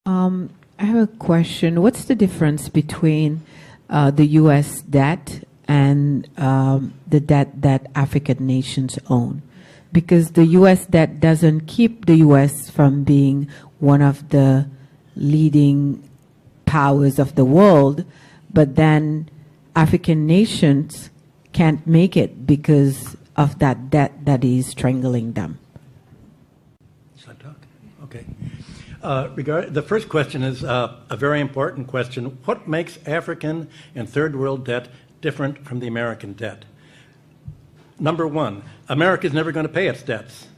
I have a question. What's the difference between the U.S. debt and the debt that African nations own? Because the U.S. debt doesn't keep the U.S. from being one of the leading powers of the world, but then African nations can't make it because of that debt that is strangling them. Shall I talk? Okay. The first question is a very important question. What makes African and third world debt different from the American debt? Number one, America is never going to pay its debts.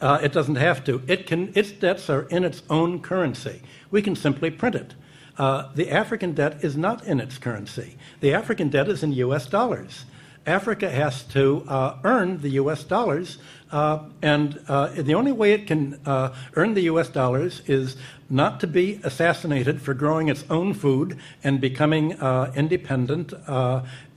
It doesn't have to. Its debts are in its own currency. We can simply print it. The African debt is not in its currency. The African debt is in U.S. dollars. Africa has to earn the U.S. dollars, and the only way it can earn the U.S. dollars is not to be assassinated for growing its own food and becoming independent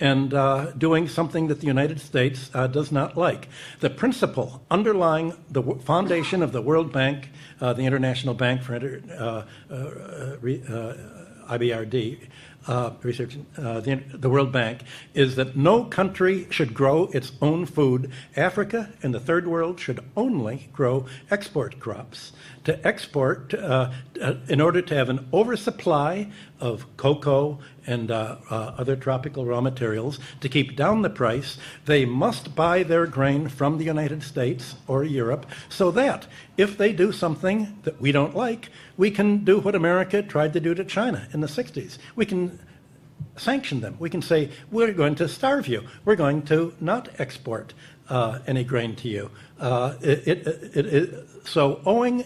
and doing something that the United States does not like. The principle underlying the foundation of the World Bank, the International Bank for IBRD, research, the World Bank, is that no country should grow its own food. Africa and the third world should only grow export crops. To export, in order to have an oversupply of cocoa and other tropical raw materials, to keep down the price, they must buy their grain from the United States or Europe, so that if they do something that we don't like, we can do what America tried to do to China in the 60s. We can sanction them. We can say, we're going to starve you. We're going to not export any grain to you. So owing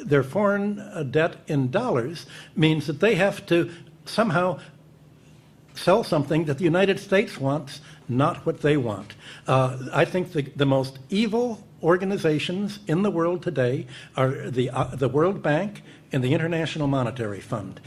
their foreign debt in dollars means that they have to somehow sell something that the United States wants, not what they want. I think the most evil organizations in the world today are the World Bank and the International Monetary Fund.